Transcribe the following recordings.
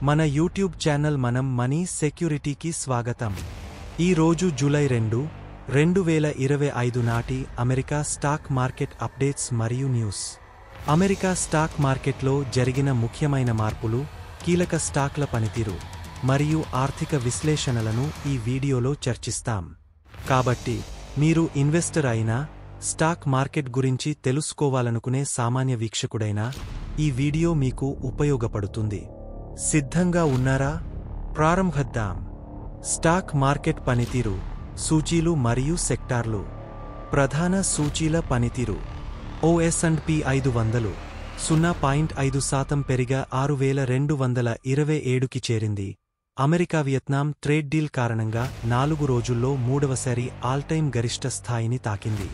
మన YouTube channel మనం money సెక్యూరిటీకి స్వాగతం. ఈ రోజు జూలై 2, 2025 నాటి అమెరికా స్టాక్ మార్కెట్ అప్డేట్స్ మరియు న్యూస్. అమెరికా స్టాక్ మార్కెట్లో జరిగిన ముఖ్యమైన మార్పులు, కీలక స్టాక్ల పనితీరు మరియు ఆర్థిక విశ్లేషణలను ఈ వీడియోలో చర్చిస్తాం. కాబట్టి మీరు ఇన్వెస్టర్ అయినా, స్టాక్ మార్కెట్ గురించి తెలుసుకోవాలనుకునే సామాన్య వీక్షకుడైనా ఈ వీడియో మీకు ఉపయోగపడుతుంది. సిద్ధంగా ఉన్నారా? ప్రారంభిద్దాం. స్టాక్ మార్కెట్ పనితీరు, సూచీలు మరియు సెక్టార్లు. ప్రధాన సూచీల పనితీరు. S&P 500 0.5% పెరిగా 6227కి చేరింది. అమెరికా వియత్నాం ట్రేడ్ డీల్ కారణంగా 4 రోజుల్లో మూడవసారి ఆల్ టైమ్ గరిష్ట స్థాయిని తాకింది.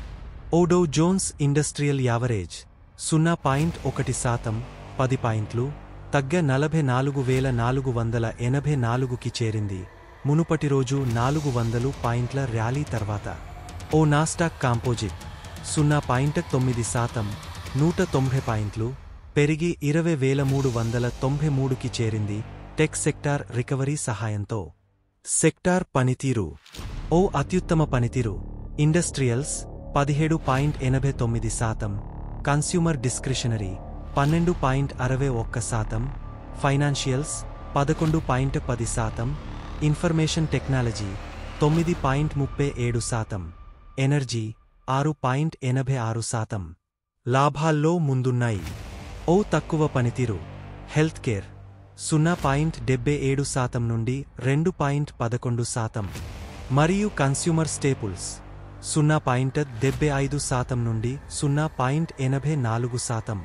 డౌ జోన్స్ ఇండస్ట్రియల్ యావరేజ్ 0.1% 10 పాయింట్లు తగ్గ 44,484కి చేరింది. మునుపటి రోజు 400 పాయింట్ల ర్యాలీ తర్వాత. నాస్డాక్ కాంపోజిట్ 0.9% 190 పాయింట్లు పెరిగి 20,393కి చేరింది. టెక్ సెక్టార్ రికవరీ సహాయంతో. సెక్టార్ పనితీరు. అత్యుత్తమ పనితీరు. Industrials 17.89%, consumer discretionary 12.61%, financials 11.10%, information technology 9.37%, energy 6.86%. లాభాల్లో ముందున్నాయి. తక్కువ పనితీరు. హెల్త్ కేర్ 0.77% నుండి 2.11%, మరియు కన్స్యూమర్ స్టేపుల్స్ 0.75% నుండి 0.84%.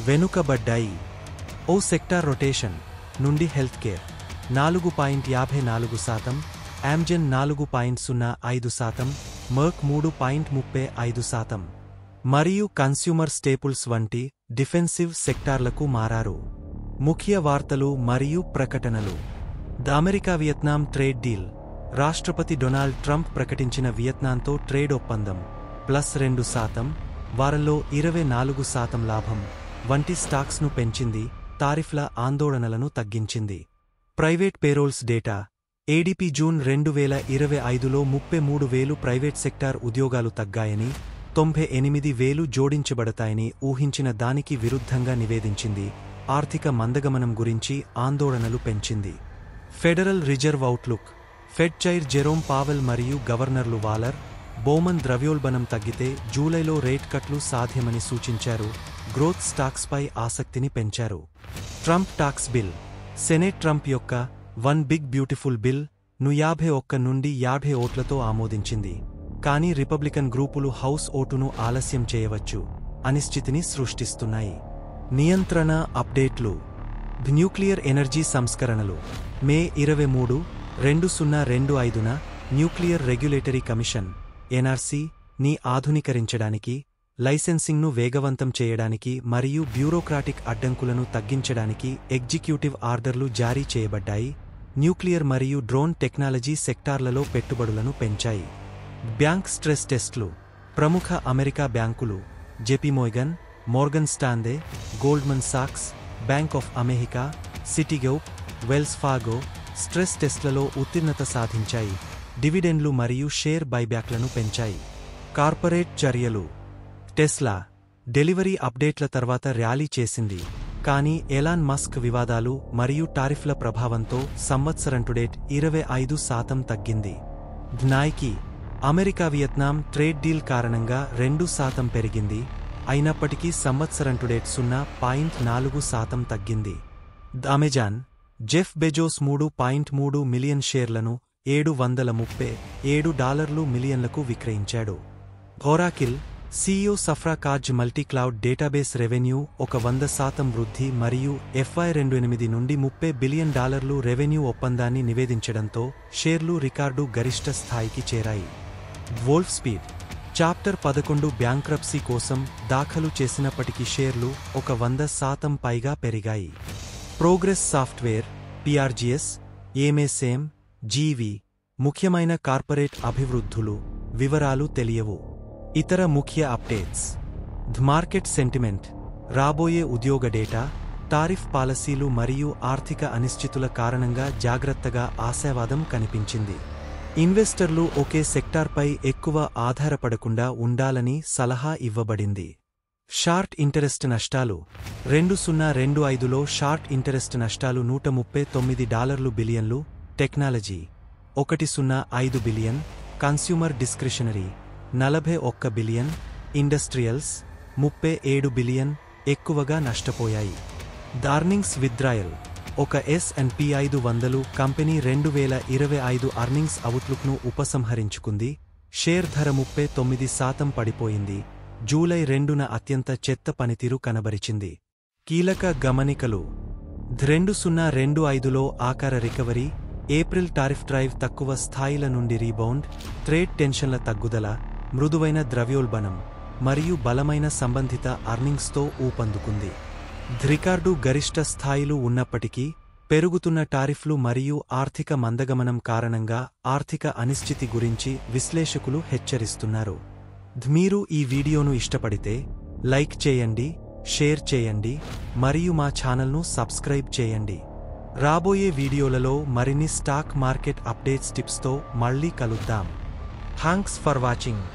వెనుకబడ్డాయి. సెక్టార్ రొటేషన్ నుండి హెల్త్ కేర్ 4.54%, ఆమ్జెన్ 4.05%, మర్క్ 3.35%, మరియు కన్స్యూమర్ స్టేపుల్స్ వంటి డిఫెన్సివ్ సెక్టార్లకు మారారు. ముఖ్య వార్తలు మరియు ప్రకటనలు. America Vietnam trade deal. రాష్ట్రపతి డొనాల్డ్ ట్రంప్ ప్రకటించిన వియత్నాంతో ట్రేడ్ ఒప్పందం +2%, వారంలో 24% లాభం వంటి స్టాక్స్ను పెంచింది, తారిఫ్ల ఆందోళనలను తగ్గించింది. Private payrolls data. ADP June 2025లో 33,000 ప్రైవేట్ సెక్టార్ ఉద్యోగాలు తగ్గాయని, 98,000 జోడించబడతాయని ఊహించిన దానికి విరుద్ధంగా నివేదించింది. ఆర్థిక మందగమనం గురించి ఆందోళనలు పెంచింది. Federal reserve outlook. Fed chair Jerome Powell మరియు గవర్నర్లు వాలర్, బోమన్ ద్రవ్యోల్బణం తగ్గితే జూలైలో రేట్ కట్లు సాధ్యమని సూచించారు. గ్రోత్ స్టాక్స్పై ఆసక్తిని పెంచారు. Trump talks bill. Senate Trump యొక్క వన్ బిగ్ బ్యూటిఫుల్ బిల్ ను 51 నుండి 50 ఓట్లతో ఆమోదించింది. కానీ రిపబ్లికన్ గ్రూపులు హౌస్ ఓటును ఆలస్యం చేయవచ్చు, అనిశ్చితిని సృష్టిస్తున్నాయి. నియంత్రణ అప్డేట్లు. న్యూక్లియర్ ఎనర్జీ సంస్కరణలు. మే 23, 2025న న్యూక్లియర్ రెగ్యులేటరీ కమిషన్ (NRC) ని ఆధునీకరించడానికి, లైసెన్సింగ్ను వేగవంతం చేయడానికి మరియు బ్యూరోక్రాటిక్ అడ్డంకులను తగ్గించడానికి ఎగ్జిక్యూటివ్ ఆర్డర్లు జారీ చేయబడ్డాయి. న్యూక్లియర్ మరియు డ్రోన్ టెక్నాలజీ సెక్టార్లలో పెట్టుబడులను పెంచాయి. బ్యాంక్ స్ట్రెస్ టెస్ట్లు. ప్రముఖ అమెరికా బ్యాంకులు జెపిమోర్గన్, మోర్గన్ స్టాన్లే, గోల్డ్మన్ సాక్స్, Bank of America, Citigroup, Wells Fargo stress టెస్ట్లలో ఉత్తీర్ణత సాధించాయి. డివిడెండ్లు మరియు షేర్ బైబ్యాక్లను పెంచాయి. కార్పొరేట్ చర్యలు. టెస్లా డెలివరీ అప్డేట్ల తర్వాత ర్యాలీ చేసింది, కానీ ఎలాన్ మస్క్ వివాదాలు మరియు టారిఫ్ల ప్రభావంతో సంవత్సరంటుడేట్ 25% తగ్గింది. Nike America Vietnam trade deal కారణంగా 2% పెరిగింది, అయినప్పటికీ సంవత్సరంటుడేట్ 0.4% తగ్గింది. అమెజాన్ జెఫ్ బెజోస్ 3.3 మిలియన్ షేర్లను $737 మిలియన్లకు విక్రయించాడు. ఒరాకిల్ సీఈఓ సఫ్రా కార్జ్ మల్టీక్లౌడ్ డేటాబేస్ రెవెన్యూ 100% వృద్ధి మరియు FY28 నుండి $30 బిలియన్ రెవెన్యూ ఒప్పందాన్ని నివేదించడంతో షేర్లు రికార్డు గరిష్ట స్థాయికి చేరాయి. వోల్ఫ్ స్పీడ్ చాప్టర్ 11 బ్యాంక్రప్సీ కోసం దాఖలు చేసినప్పటికీ షేర్లు 100% పైగా పెరిగాయి. Progress software PRGS, AMSM, GV ముఖ్యమైన కార్పొరేట్ అభివృద్ధులు వివరాలు తెలియవు. ఇతర ముఖ్య అప్డేట్స్. Market sentiment. రాబోయే ఉద్యోగ డేటా, టారిఫ్ పాలసీలు మరియు ఆర్థిక అనిశ్చితుల కారణంగా జాగ్రత్తగా ఆశావాదం కనిపించింది. ఇన్వెస్టర్లు ఒకే సెక్టార్పై ఎక్కువ ఆధారపడకుండా ఉండాలని సలహా ఇవ్వబడింది. షార్ట్ ఇంటరెస్ట్ నష్టాలు 2025లో షార్ట్ ఇంటరెస్ట్ నష్టాలు $139 బిలియన్లు, technology $105 billion, consumer discretionary $41 billion, industrials $37 billion ఎక్కువగా నష్టపోయాయి. దార్నింగ్స్ విత్డ్రాయల్ ఒక S&P 500 కంపెనీ 2025 అర్నింగ్స్ అవుట్లుక్ను ఉపసంహరించుకుంది. షేర్ ధర 39% పడిపోయింది. జూలై 2న అత్యంత చెత్త పనితీరు కనబరిచింది. కీలక గమనికలు 2025లో ఆకార రికవరీ, ఏప్రిల్ టారిఫ్ డ్రైవ్ తక్కువ స్థాయిల నుండి రీబౌండ్, ట్రేడ్ టెన్షన్ల తగ్గుదల, మృదువైన ద్రవ్యోల్బణం మరియు బలమైన సంబంధిత అర్నింగ్స్తో ఊపందుకుంది. రికార్డు గరిష్ట స్థాయిలు ఉన్నప్పటికీ పెరుగుతున్న టారిఫ్లు మరియు ఆర్థిక మందగమనం కారణంగా ఆర్థిక అనిశ్చితి గురించి విశ్లేషకులు హెచ్చరిస్తున్నారు. మీరు ఈ వీడియోను ఇష్టపడితే లైక్ చేయండి, షేర్ చేయండి మరియు మా ఛానల్ను సబ్స్క్రైబ్ చేయండి. రాబోయే వీడియోలలో మరిన్ని స్టాక్ మార్కెట్ అప్డేట్స్ టిప్స్తో మళ్ళీ కలుద్దాం. Thanks for watching.